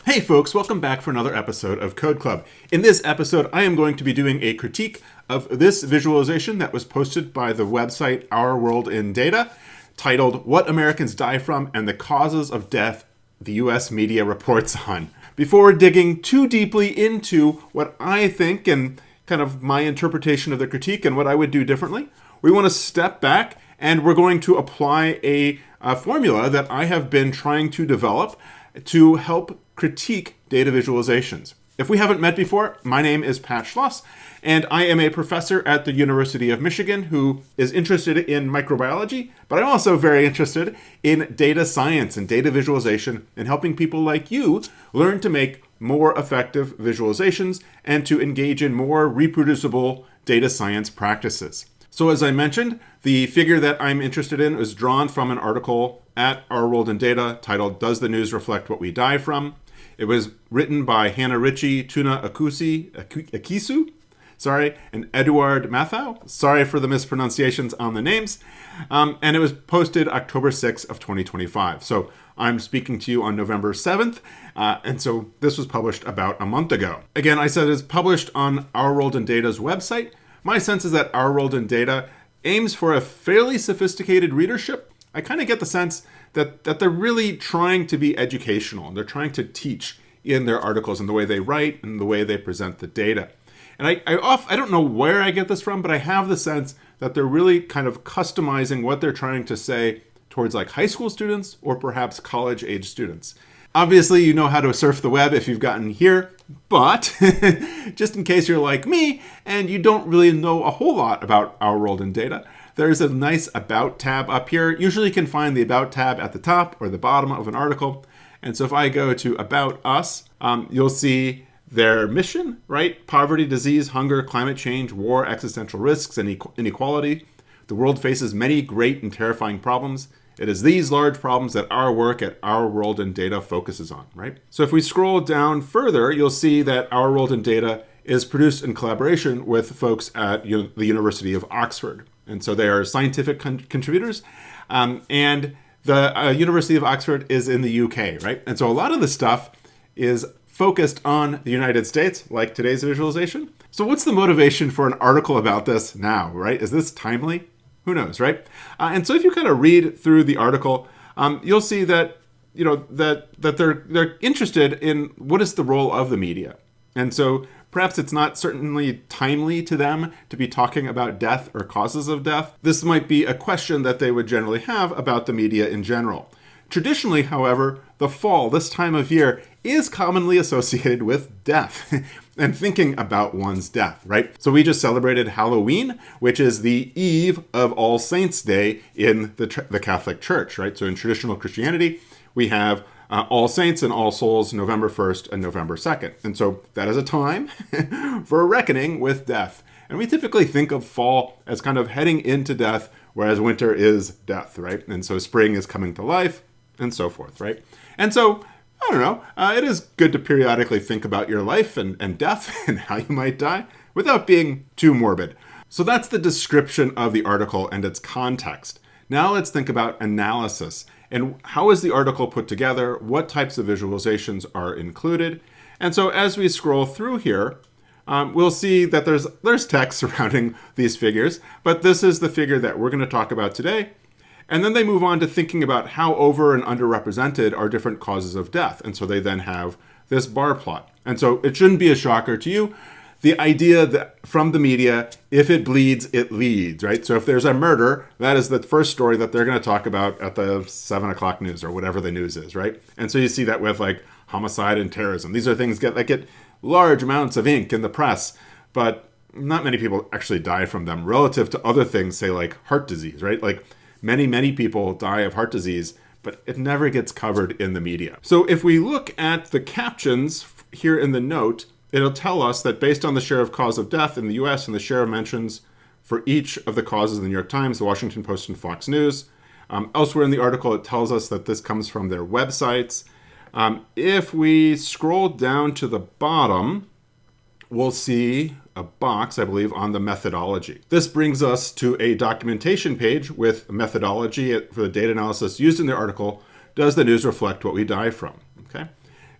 Hey folks, welcome back for another episode of Code Club. In this episode, I am going to be doing a critique of this visualization that was posted by the website Our World in Data, titled What Americans Die From and the Causes of Death the US Media Reports On. Before digging too deeply into what I think and kind of my interpretation of the critique and what I would do differently, we want to step back and we're going to apply a formula that I have been trying to develop to help critique data visualizations. If we haven't met before, my name is Pat Schloss, and I am a professor at the University of Michigan who is interested in microbiology, but I'm also very interested in data science and data visualization and helping people like you learn to make more effective visualizations and to engage in more reproducible data science practices. So as I mentioned, the figure that I'm interested in is drawn from an article at Our World in Data titled, Does the News Reflect What We Die From? It was written by Hannah Ritchie, Tuna Akisu, and Eduard Mathau. Sorry for the mispronunciations on the names. And it was posted October 6th of 2025. So I'm speaking to you on November 7th. And so this was published about a month ago. Again, I said it's published on Our World in Data's website. My sense is that Our World in Data aims for a fairly sophisticated readership. I kind of get the sense that they're really trying to be educational. They're trying to teach in their articles and the way they write and the way they present the data. And I don't know where I get this from, but I have the sense that they're really kind of customizing what they're trying to say towards like high school students or perhaps college age students. Obviously, you know how to surf the web if you've gotten here, but just in case you're like me and you don't really know a whole lot about Our World in Data, there's a nice About tab up here. Usually you can find the About tab at the top or the bottom of an article. And so if I go to About Us, you'll see their mission, right? Poverty, disease, hunger, climate change, war, existential risks, and inequality. The world faces many great and terrifying problems. It is these large problems that our work at Our World in Data focuses on, right? So if we scroll down further, you'll see that Our World in Data is produced in collaboration with folks at the University of Oxford. And so they are scientific contributors. And the University of Oxford is in the UK, right? And so a lot of the stuff is focused on the United States, like today's visualization. So what's the motivation for an article about this now, right? Is this timely? Who knows, right? And so if you kind of read through the article, you'll see that that they're interested in what is the role of the media. And so perhaps it's not certainly timely to them to be talking about death or causes of death. This might be a question that they would generally have about the media in general. Traditionally, however, the fall, this time of year, is commonly associated with death and thinking about one's death, right? So we just celebrated Halloween, which is the eve of All Saints' Day in the Catholic Church, right? So in traditional Christianity, we have All Saints and All Souls, November 1st and November 2nd. And so that is a time for a reckoning with death. And we typically think of fall as kind of heading into death, whereas winter is death, right? And so spring is coming to life and so forth, right? And so, I don't know, it is good to periodically think about your life and death and how you might die without being too morbid. So that's the description of the article and its context. Now let's think about analysis. And how is the article put together? What types of visualizations are included? And so as we scroll through here, we'll see that there's text surrounding these figures, but this is the figure that we're going to talk about today. And then they move on to thinking about how over and underrepresented are different causes of death. And so they then have this bar plot. And so it shouldn't be a shocker to you. The idea that from the media, if it bleeds, it leads, right? So if there's a murder, that is the first story that they're going to talk about at the 7 o'clock news or whatever the news is, right? And so you see that with like homicide and terrorism. These are things that get large amounts of ink in the press, but not many people actually die from them relative to other things, say like heart disease, right? Like many people die of heart disease, but it never gets covered in the media. So if we look at the captions here in the note, it'll tell us that based on the share of cause of death in the US and the share of mentions for each of the causes in the New York Times, the Washington Post, and Fox News. Elsewhere in the article, it tells us that this comes from their websites. If we scroll down to the bottom, we'll see a box, I believe, on the methodology. This brings us to a documentation page with methodology for the data analysis used in the article. Does the news reflect what we die from? Okay.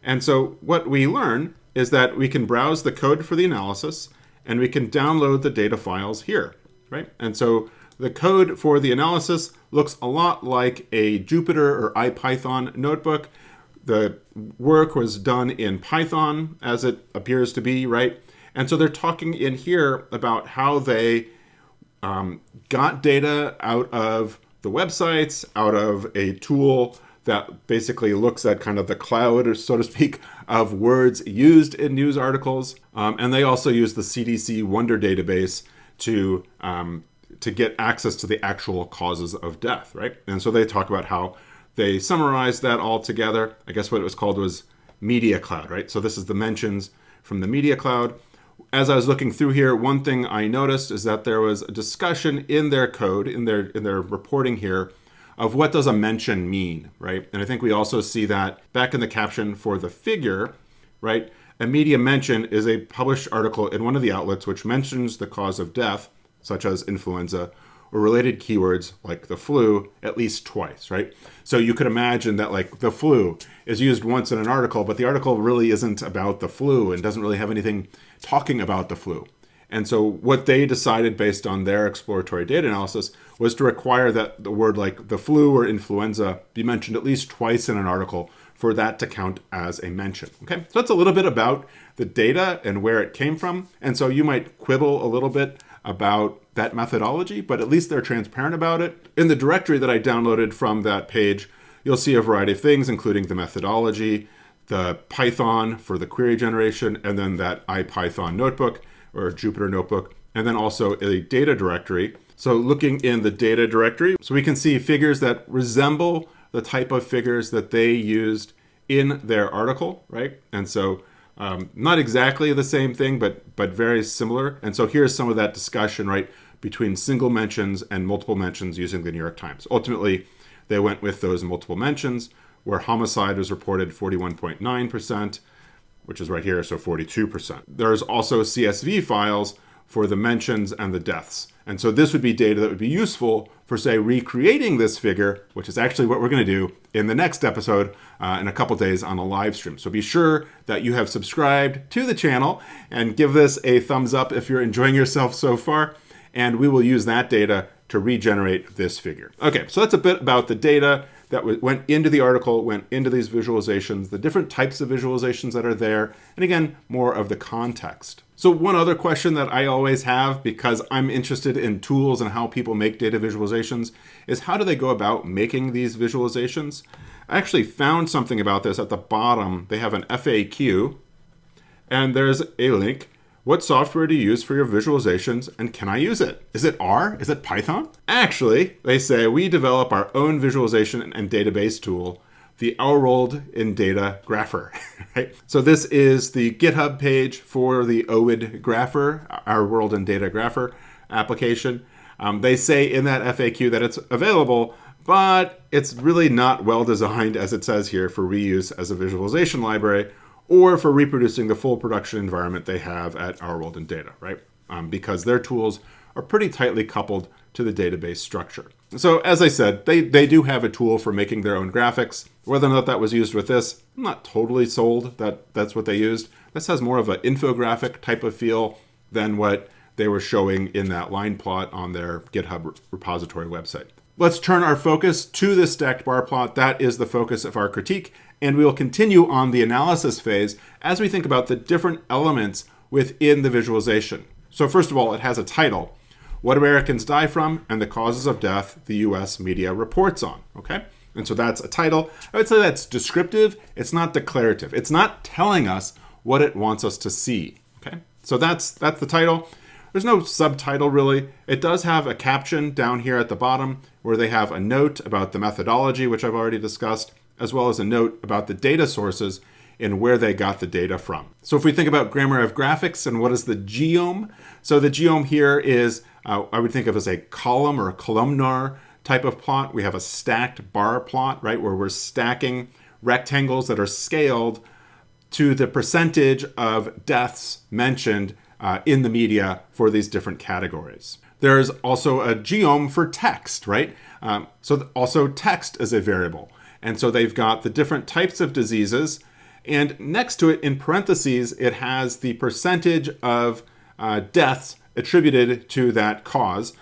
And so what we learn is that we can browse the code for the analysis and we can download the data files here, right? And so the code for the analysis looks a lot like a Jupyter or IPython notebook. The work was done in Python, as it appears to be, right? And so they're talking in here about how they got data out of the websites, out of a tool that basically looks at kind of the cloud, or so to speak, of words used in news articles. And they also use the CDC Wonder database to get access to the actual causes of death, right? And so they talk about how they summarized that all together. I guess what it was called was Media Cloud, right? So this is the mentions from the Media Cloud. As I was looking through here, one thing I noticed is that there was a discussion in their code, in their reporting here, of what does a mention mean, right? And I think we also see that back in the caption for the figure, right? A media mention is a published article in one of the outlets which mentions the cause of death, such as influenza, or related keywords like the flu at least twice, right? So you could imagine that like the flu is used once in an article, but the article really isn't about the flu and doesn't really have anything talking about the flu. And so what they decided based on their exploratory data analysis was to require that the word like the flu or influenza be mentioned at least twice in an article for that to count as a mention. Okay, so that's a little bit about the data and where it came from. And so you might quibble a little bit about that methodology, but at least they're transparent about it. In the directory that I downloaded from that page, you'll see a variety of things, including the methodology, the Python for the query generation, and then that IPython notebook or Jupyter notebook, and then also a data directory. So looking in the data directory, so we can see figures that resemble the type of figures that they used in their article, right? And so not exactly the same thing, but very similar. And so here's some of that discussion, right, between single mentions and multiple mentions using the New York Times. Ultimately, they went with those multiple mentions, where homicide was reported 41.9%, which is right here, so 42%. There's also CSV files for the mentions and the deaths. And so this would be data that would be useful for, say, recreating this figure, which is actually what we're going to do in the next episode in a couple days on a live stream. So be sure that you have subscribed to the channel and give this a thumbs up if you're enjoying yourself so far. And we will use that data to regenerate this figure. Okay, so that's a bit about the data that went into the article, went into these visualizations, the different types of visualizations that are there, and again, more of the context. So one other question that I always have, because I'm interested in tools and how people make data visualizations, is how do they go about making these visualizations? I actually found something about this at the bottom. They have an FAQ, and there's a link. What software do you use for your visualizations, and can I use it? Is it R? Is it Python? Actually, they say we develop our own visualization and database tool, the Our World in Data Grapher. Right? So this is the GitHub page for the OWID Grapher, Our World in Data Grapher application. They say in that FAQ that it's available, but it's really not well designed, as it says here, for reuse as a visualization library, or for reproducing the full production environment they have at Our World in Data, right? Because their tools are pretty tightly coupled to the database structure. So as I said, they do have a tool for making their own graphics. Whether or not that was used with this, I'm not totally sold that that's what they used. This has more of an infographic type of feel than what they were showing in that line plot on their GitHub repository website. Let's turn our focus to this stacked bar plot. That is the focus of our critique. And we will continue on the analysis phase as we think about the different elements within the visualization. So first of all, it has a title, What Americans Die From and the Causes of Death the U.S. Media Reports On, okay? And so that's a title. I would say that's descriptive. It's not declarative. It's not telling us what it wants us to see, okay? So that's the title. There's no subtitle really. It does have a caption down here at the bottom where they have a note about the methodology, which I've already discussed, as well as a note about the data sources and where they got the data from. So if we think about grammar of graphics and what is the geome, so the geome here is, I would think of as a column or a columnar type of plot. We have a stacked bar plot, right, where we're stacking rectangles that are scaled to the percentage of deaths mentioned in the media for these different categories. There's also a geome for text, right? So also text is a variable. And so they've got the different types of diseases And next to it, in parentheses, it has the percentage of deaths attributed to that cause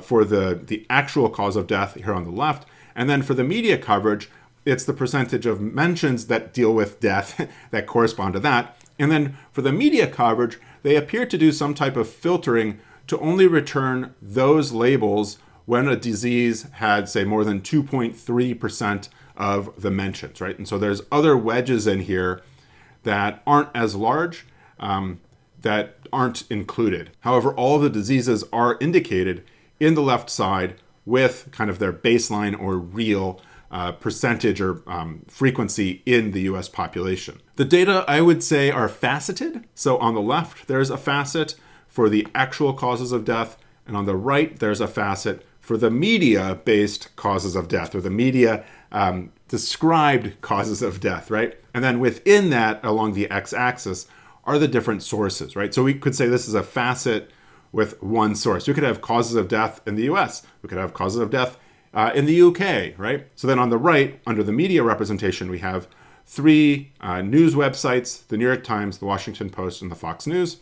for the actual cause of death here on the left. And then for the media coverage, it's the percentage of mentions that deal with death that correspond to that. And then for the media coverage, they appear to do some type of filtering to only return those labels when a disease had, say, more than 2.3% of the mentions, right? And so there's other wedges in here that aren't as large, that aren't included. However, all the diseases are indicated in the left side with kind of their baseline or real percentage or frequency in the US population. The data, I would say, are faceted. So on the left, there's a facet for the actual causes of death, and on the right, there's a facet for the media-based causes of death, or the media described causes of death, right? And then within that, along the x-axis, are the different sources, right? So we could say this is a facet with one source. We could have causes of death in the US. We could have causes of death in the UK, right? So then on the right, under the media representation, we have three news websites: the New York Times, the Washington Post, and the Fox News.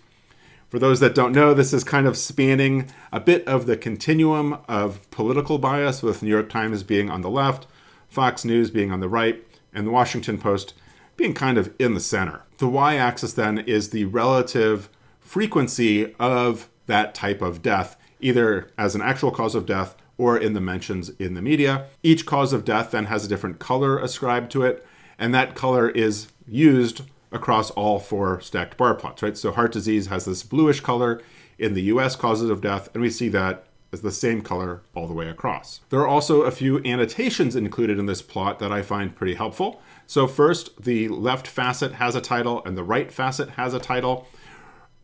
For those that don't know, this is kind of spanning a bit of the continuum of political bias, with New York Times being on the left, Fox News being on the right, and the Washington Post being kind of in the center. The y-axis then is the relative frequency of that type of death, either as an actual cause of death or in the mentions in the media. Each cause of death then has a different color ascribed to it, and that color is used across all four stacked bar plots, right? So heart disease has this bluish color in the US causes of death, and we see that as the same color all the way across. There are also a few annotations included in this plot that I find pretty helpful. So first, the left facet has a title and the right facet has a title.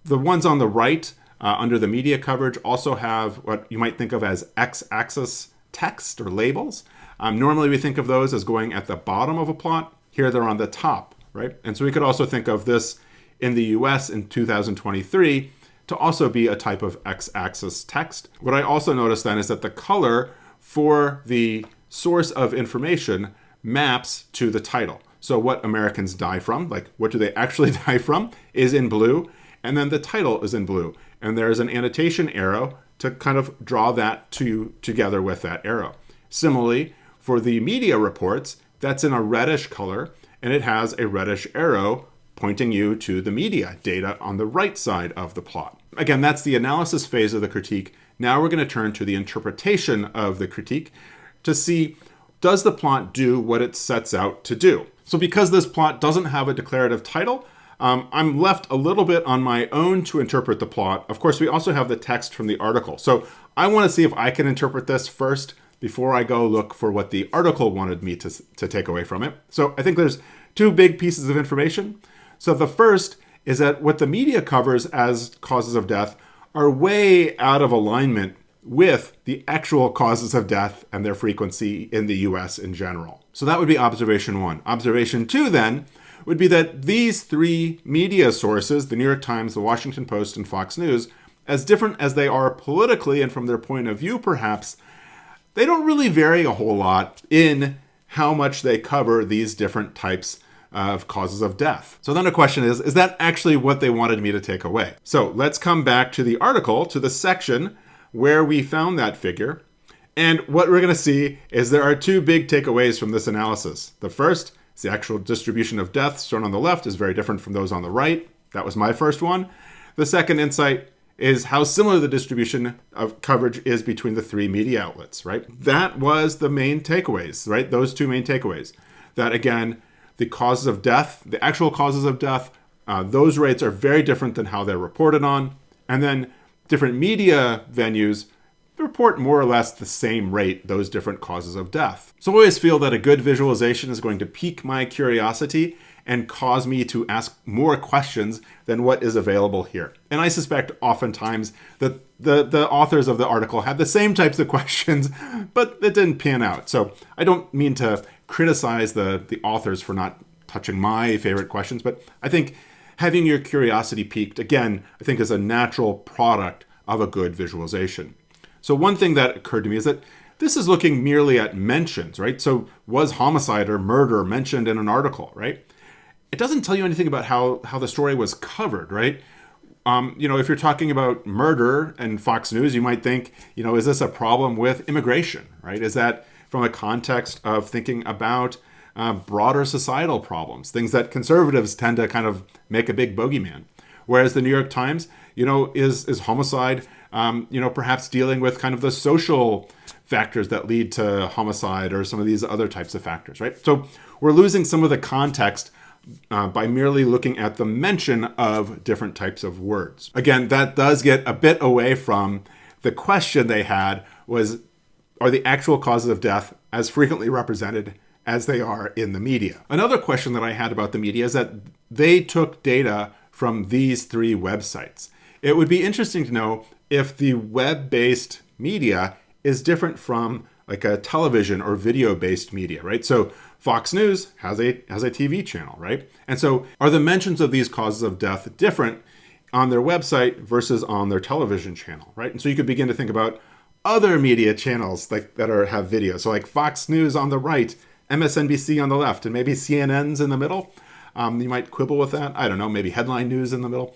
The ones on the right under the media coverage also have what you might think of as x-axis text or labels. Normally we think of those as going at the bottom of a plot. Here they're on the top, right? And so we could also think of this in the US in 2023 to also be a type of x-axis text. What I also noticed then is that the color for the source of information maps to the title. So what Americans die from, like what do they actually die from, is in blue, and then the title is in blue. And there's an annotation arrow to kind of draw that together with that arrow. Similarly, for the media reports, that's in a reddish color, and it has a reddish arrow pointing you to the media data on the right side of the plot. Again, that's the analysis phase of the critique. Now we're going to turn to the interpretation of the critique to see, does the plot do what it sets out to do? So because this plot doesn't have a declarative title, I'm left a little bit on my own to interpret the plot. Of course, we also have the text from the article. So I want to see if I can interpret this first before I go look for what the article wanted me to take away from it. So I think there's two big pieces of information. So the first is that what the media covers as causes of death are way out of alignment with the actual causes of death and their frequency in the US in general. So that would be observation one. Observation two then would be that these three media sources, the New York Times, the Washington Post, and Fox News, as different as they are politically and from their point of view perhaps, they don't really vary a whole lot in how much they cover these different types of causes of death. So then the question is that actually what they wanted me to take away? So let's come back to the article, to the section where we found that figure. And what we're going to see is there are two big takeaways from this analysis. The first is the actual distribution of deaths shown on the left is very different from those on the right. That was my first one. The second insight is how similar the distribution of coverage is between the three media outlets, right? That was the main takeaways, right? Those two main takeaways. That again, the causes of death, the actual causes of death, those rates are very different than how they're reported on. And then different media venues report more or less the same rate, those different causes of death. So I always feel that a good visualization is going to pique my curiosity and cause me to ask more questions than what is available here. And I suspect oftentimes that the authors of the article had the same types of questions, but it didn't pan out. So I don't mean to criticize the authors for not touching my favorite questions, but I think having your curiosity piqued, again, I think is a natural product of a good visualization. So one thing that occurred to me is that this is looking merely at mentions, right? So was homicide or murder mentioned in an article, right? it doesn't tell you anything about how the story was covered, right? If you're talking about murder and Fox News, you might think, is this a problem with immigration, right? Is that from a context of thinking about broader societal problems, things that conservatives tend to kind of make a big bogeyman? Whereas the New York Times, is homicide, perhaps dealing with kind of the social factors that lead to homicide or some of these other types of factors, right? So we're losing some of the context by merely looking at the mention of different types of words. Again, that does get a bit away from the question they had was, are the actual causes of death as frequently represented as they are in the media? Another question that I had about the media is that they took data from these 3 websites. It would be interesting to know if the web-based media is different from like a television or video-based media, right? So Fox News has a TV channel, right? And so are the mentions of these causes of death different on their website versus on their television channel, right? And so you could begin to think about other media channels that have video. So like Fox News on the right, MSNBC on the left, and maybe CNN's in the middle. You might quibble with that. I don't know, maybe headline news in the middle.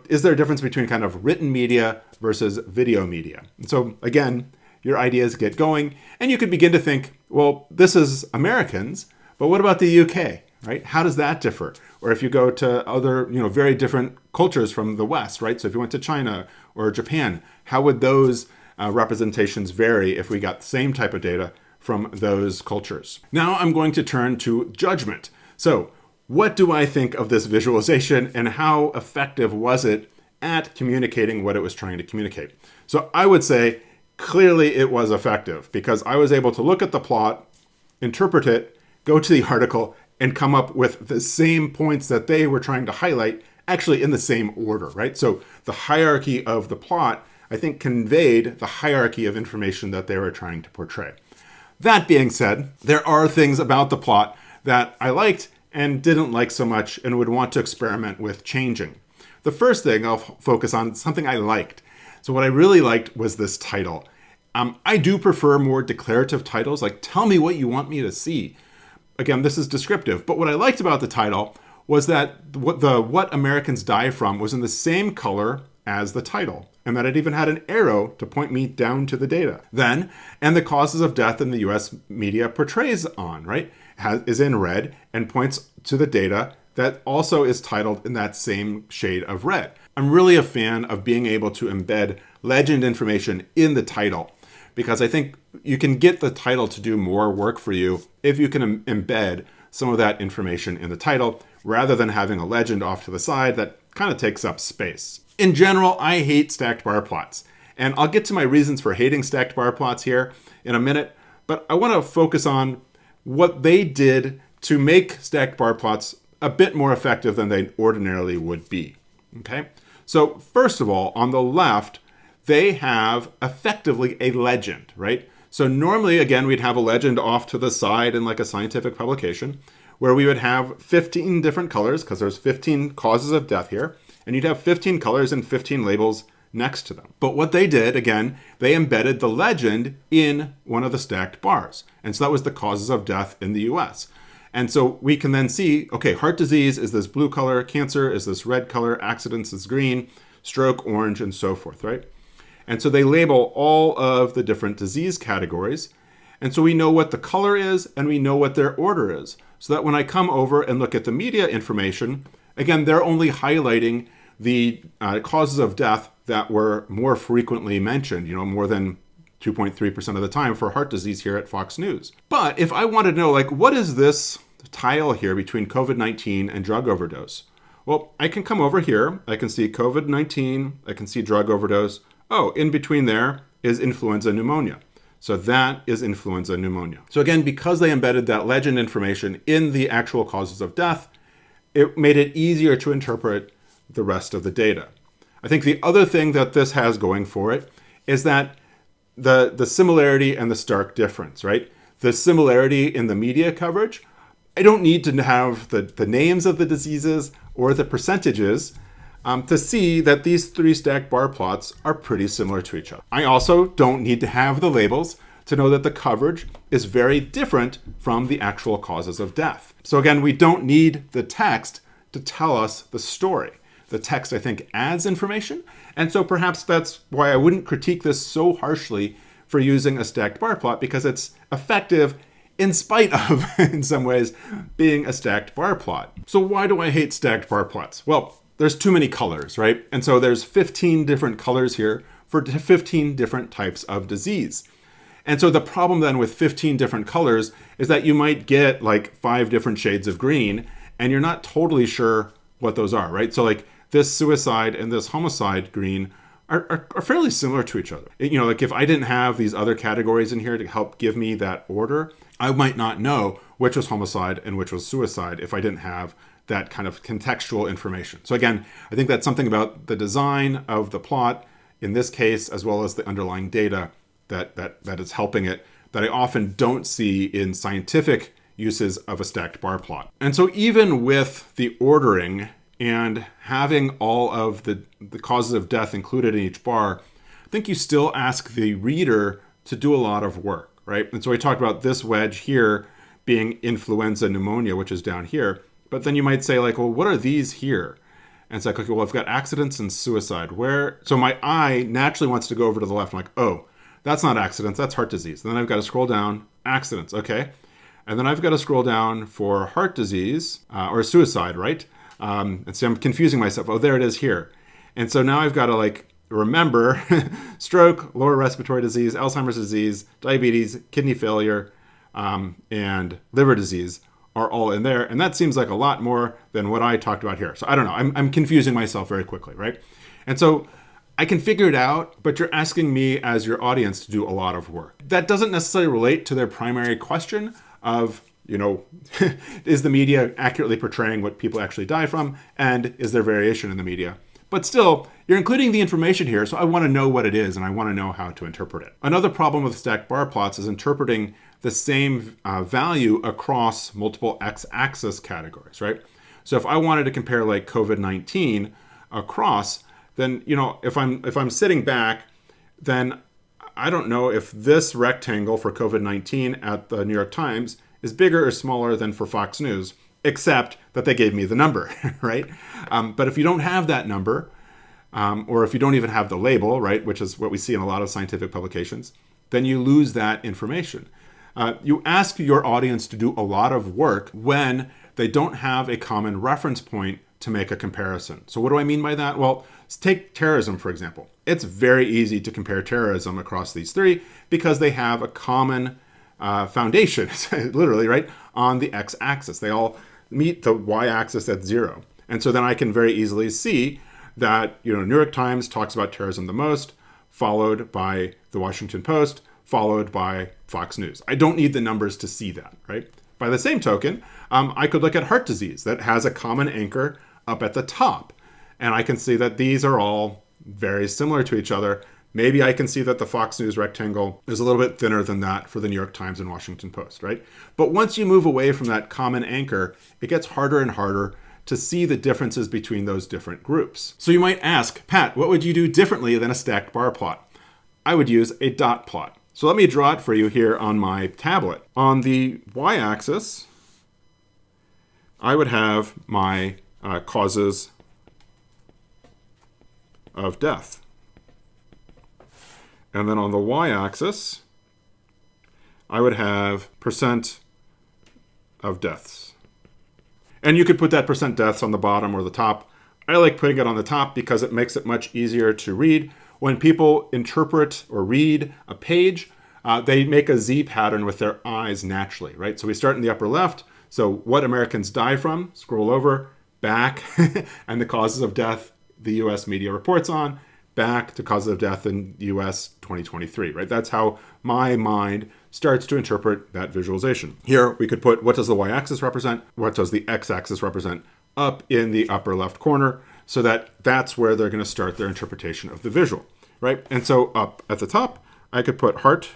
Is there a difference between kind of written media versus video media? And so again, your ideas get going and you could begin to think, well, this is Americans, but what about the UK, right? How does that differ? Or if you go to other, very different cultures from the West, right? So if you went to China or Japan, how would those representations vary if we got the same type of data from those cultures? Now I'm going to turn to judgment. So what do I think of this visualization and how effective was it at communicating what it was trying to communicate? So I would say clearly it was effective because I was able to look at the plot, interpret it, go to the article, and come up with the same points that they were trying to highlight actually in the same order, right? So the hierarchy of the plot, I think, conveyed the hierarchy of information that they were trying to portray. That being said, there are things about the plot that I liked and didn't like so much and would want to experiment with changing. The first thing I'll focus on is something I liked. So what I really liked was this title. I do prefer more declarative titles, like tell me what you want me to see. Again, this is descriptive, but what I liked about the title was that what Americans die from was in the same color as the title, and that it even had an arrow to point me down to the data. Then, and the causes of death in the US media portrays on, right, is in red and points to the data that also is titled in that same shade of red. I'm really a fan of being able to embed legend information in the title because I think you can get the title to do more work for you if you can embed some of that information in the title rather than having a legend off to the side that kind of takes up space. In general, I hate stacked bar plots, and I'll get to my reasons for hating stacked bar plots here in a minute, but I want to focus on what they did to make stacked bar plots a bit more effective than they ordinarily would be. Okay? So first of all, on the left, they have effectively a legend, right? So normally, again, we'd have a legend off to the side in like a scientific publication where we would have 15 different colors because there's 15 causes of death here, and you'd have 15 colors and 15 labels next to them. But what they did, again, they embedded the legend in one of the stacked bars. And so that was the causes of death in the US. And so we can then see, okay, heart disease is this blue color, cancer is this red color, accidents is green, stroke, orange, and so forth, right? And so they label all of the different disease categories. And so we know what the color is and we know what their order is. So that when I come over and look at the media information, again, they're only highlighting the causes of death that were more frequently mentioned, more than 2.3% of the time for heart disease here at Fox News. But if I wanted to know, like, what is this tile here between COVID-19 and drug overdose? Well, I can come over here. I can see COVID-19. I can see drug overdose. Oh, in between there is influenza pneumonia. So that is influenza pneumonia. So again, because they embedded that legend information in the actual causes of death, it made it easier to interpret the rest of the data. I think the other thing that this has going for it is that the similarity and the stark difference, right? The similarity in the media coverage, I don't need to have the names of the diseases or the percentages to see that these three stacked bar plots are pretty similar to each other. I also don't need to have the labels. to know that the coverage is very different from the actual causes of death. So again, we don't need the text to tell us the story. The text, I think, adds information. And so perhaps that's why I wouldn't critique this so harshly for using a stacked bar plot, because it's effective in spite of, in some ways, being a stacked bar plot. So why do I hate stacked bar plots? Well, there's too many colors, right? And so there's 15 different colors here for 15 different types of disease. And so the problem then with 15 different colors is that you might get like 5 different shades of green, and you're not totally sure what those are, right? So like this suicide and this homicide green are fairly similar to each other. Like if I didn't have these other categories in here to help give me that order, I might not know which was homicide and which was suicide if I didn't have that kind of contextual information. So again, I think that's something about the design of the plot in this case, as well as the underlying data that is helping it, that I often don't see in scientific uses of a stacked bar plot. And so even with the ordering and having all of the causes of death included in each bar, I think you still ask the reader to do a lot of work, right? And so we talked about this wedge here being influenza pneumonia, which is down here. But then you might say like, well, what are these here? And it's like, okay, well, I've got accidents and suicide. So my eye naturally wants to go over to the left. I'm like, oh, that's not accidents, that's heart disease. And then I've got to scroll down, accidents, okay. And then I've got to scroll down for heart disease or suicide, right? And so I'm confusing myself. Oh, there it is here. And so now I've got to like remember stroke, lower respiratory disease, Alzheimer's disease, diabetes, kidney failure, and liver disease are all in there. And that seems like a lot more than what I talked about here. So I don't know, I'm confusing myself very quickly, right? And so I can figure it out, but you're asking me as your audience to do a lot of work. That doesn't necessarily relate to their primary question of, is the media accurately portraying what people actually die from? And is there variation in the media? But still, you're including the information here, so I want to know what it is and I want to know how to interpret it. Another problem with stacked bar plots is interpreting the same value across multiple x-axis categories, right? So if I wanted to compare like COVID-19 across, then, if I'm sitting back, then I don't know if this rectangle for COVID-19 at the New York Times is bigger or smaller than for Fox News, except that they gave me the number, right? But if you don't have that number, or if you don't even have the label, right, which is what we see in a lot of scientific publications, then you lose that information. You ask your audience to do a lot of work when they don't have a common reference point to make a comparison. So what do I mean by that? Well, take terrorism, for example. It's very easy to compare terrorism across these three because they have a common foundation, literally, right, on the x-axis. They all meet the y-axis at 0. And so then I can very easily see that, New York Times talks about terrorism the most, followed by the Washington Post, followed by Fox News. I don't need the numbers to see that, right? By the same token, I could look at heart disease that has a common anchor up at the top. And I can see that these are all very similar to each other. Maybe I can see that the Fox News rectangle is a little bit thinner than that for the New York Times and Washington Post, right? But once you move away from that common anchor, it gets harder and harder to see the differences between those different groups. So you might ask, Pat, what would you do differently than a stacked bar plot? I would use a dot plot. So let me draw it for you here on my tablet. On the y-axis, I would have my causes of death. And then on the y-axis, I would have percent of deaths. And you could put that percent deaths on the bottom or the top. I like putting it on the top because it makes it much easier to read. When people interpret or read a page, they make a Z pattern with their eyes naturally, right? So we start in the upper left. So what Americans die from, scroll over, back, and the causes of death the US media reports on, back to causes of death in US 2023, right? That's how my mind starts to interpret that visualization. Here we could put what does the y-axis represent, what does the x-axis represent up in the upper left corner, so that that's where they're going to start their interpretation of the visual, right? And so up at the top, I could put heart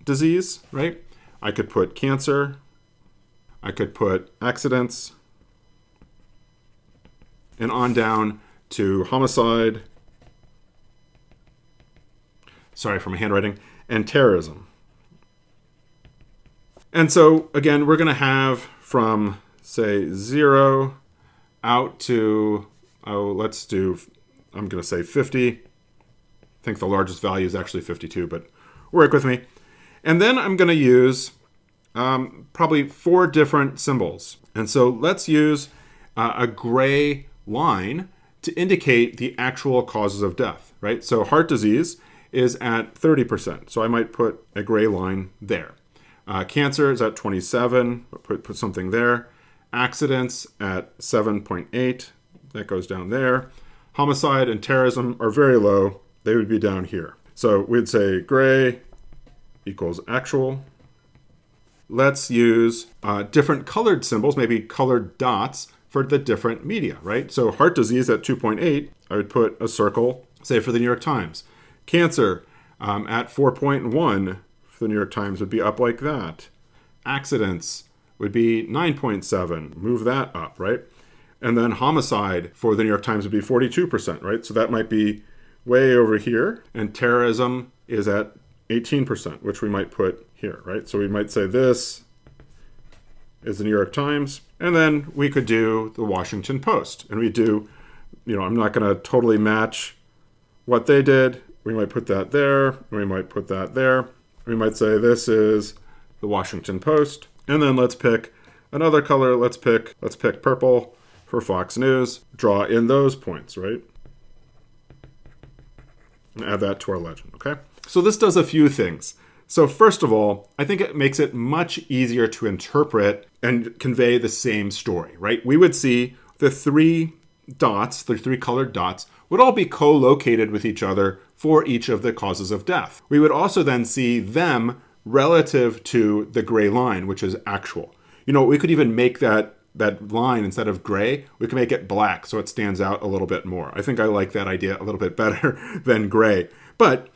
disease, right? I could put cancer, I could put accidents, and on down to homicide, sorry for my handwriting, and terrorism. And so again, we're going to have from, say, 0 out to, let's do, I'm going to say 50. I think the largest value is actually 52, but work with me. And then I'm going to use probably 4 different symbols. And so let's use a gray line to indicate the actual causes of death, right? So heart disease is at 30%. So I might put a gray line there. Cancer is at 27, put something there. Accidents at 7.8, that goes down there. Homicide and terrorism are very low. They would be down here. So we'd say gray equals actual. Let's use different colored symbols, maybe colored dots for the different media, right? So heart disease at 2.8, I would put a circle, say for the New York Times. Cancer at 4.1 for the New York Times would be up like that. Accidents would be 9.7, move that up, right? And then homicide for the New York Times would be 42%, right? So that might be way over here. And terrorism is at 18%, which we might put here, right? So we might say this is the New York Times. And then we could do the Washington Post. And we do, I'm not going to totally match what they did. We might put that there. We might put that there. We might say this is the Washington Post. And then let's pick another color. Let's pick purple for Fox News. Draw in those points, right? And add that to our legend, okay? So this does a few things. So first of all, I think it makes it much easier to interpret and convey the same story, right? We would see the 3 dots, the 3 colored dots, would all be co-located with each other for each of the causes of death. We would also then see them relative to the gray line, which is actual. We could even make that line, instead of gray, we can make it black so it stands out a little bit more. I think I like that idea a little bit better than gray. But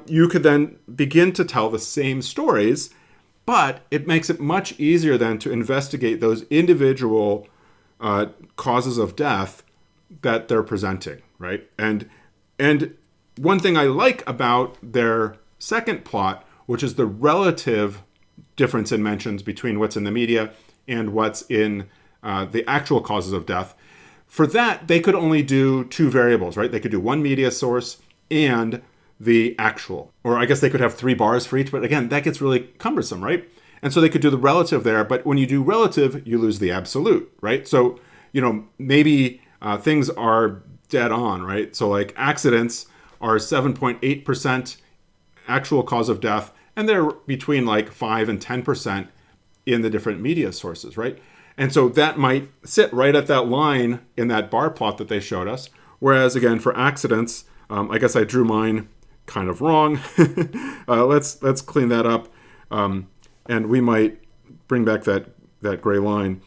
you could then begin to tell the same stories, but it makes it much easier then to investigate those individual causes of death that they're presenting, right? And one thing I like about their second plot, which is the relative difference in mentions between what's in the media and what's in the actual causes of death, for that, they could only do 2 variables, right? They could do one media source and the actual. Or I guess they could have 3 bars for each, but again, that gets really cumbersome, right? And so they could do the relative there, but when you do relative, you lose the absolute, right? So, maybe things are dead on, right? So like accidents are 7.8% actual cause of death, and they're between like 5 and 10% in the different media sources, right? And so that might sit right at that line in that bar plot that they showed us. Whereas again, for accidents, I guess I drew mine kind of wrong. Let's clean that up. And we might bring back that gray line.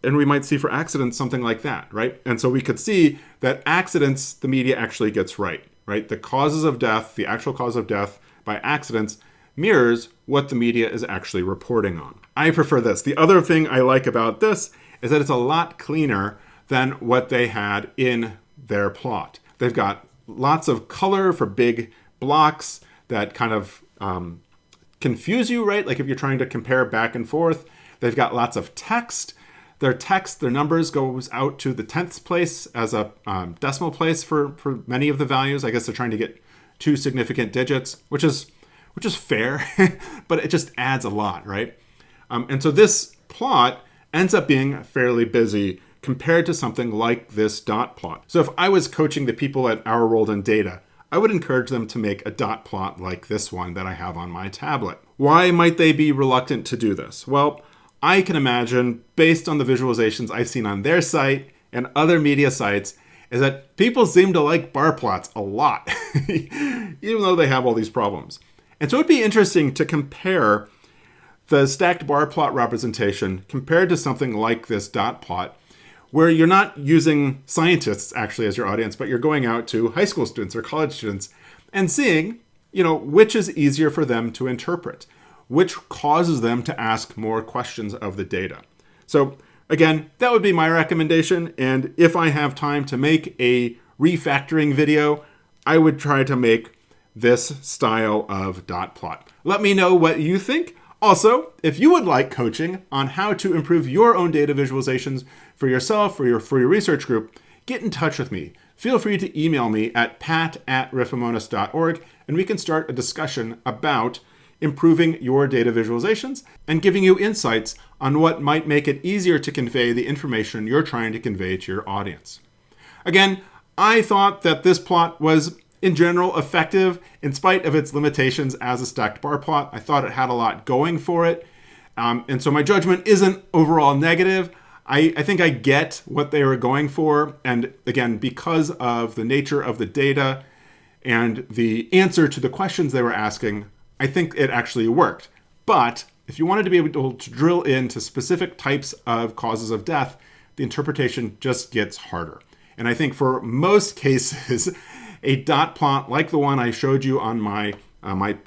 And we might see for accidents something like that, right? And so we could see that accidents, the media actually gets right? The causes of death, the actual cause of death by accidents mirrors what the media is actually reporting on. I prefer this. The other thing I like about this is that it's a lot cleaner than what they had in their plot. They've got lots of color for big blocks that kind of confuse you, right? Like if you're trying to compare back and forth. They've got lots of text. Their numbers goes out to the 10th place as a decimal place for many of the values. I guess they're trying to get 2 significant digits, which is fair, but it just adds a lot, right? And so this plot ends up being fairly busy compared to something like this dot plot. So if I was coaching the people at Our World in Data, I would encourage them to make a dot plot like this one that I have on my tablet. Why might they be reluctant to do this? Well, I can imagine, based on the visualizations I've seen on their site and other media sites, is that people seem to like bar plots a lot, even though they have all these problems. And so it'd be interesting to compare the stacked bar plot representation compared to something like this dot plot, where you're not using scientists actually as your audience, but you're going out to high school students or college students and seeing, which is easier for them to interpret, which causes them to ask more questions of the data. So again, that would be my recommendation. And if I have time to make a refactoring video, I would try to make this style of dot plot. Let me know what you think. Also, if you would like coaching on how to improve your own data visualizations for yourself or for your research group, get in touch with me. Feel free to email me at pat@riffomonas.org, and we can start a discussion about improving your data visualizations and giving you insights on what might make it easier to convey the information you're trying to convey to your audience. Again, I thought that this plot was in general effective in spite of its limitations as a stacked bar plot. I thought it had a lot going for it. And so my judgment isn't overall negative. I think I get what they were going for. And again, because of the nature of the data and the answer to the questions they were asking, I think it actually worked. But if you wanted to be able to drill into specific types of causes of death, the interpretation just gets harder. And I think for most cases, a dot plot like the one I showed you on my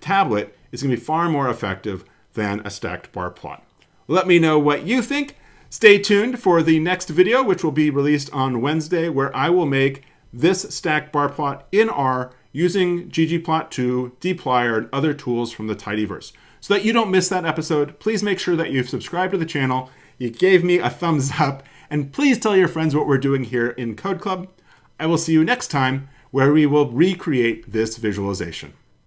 tablet is going to be far more effective than a stacked bar plot. Let me know what you think. Stay tuned for the next video, which will be released on Wednesday, where I will make this stacked bar plot in R using ggplot2, dplyr, and other tools from the tidyverse. So that you don't miss that episode, please make sure that you've subscribed to the channel, you gave me a thumbs up, and please tell your friends what we're doing here in Code Club. I will see you next time, where we will recreate this visualization.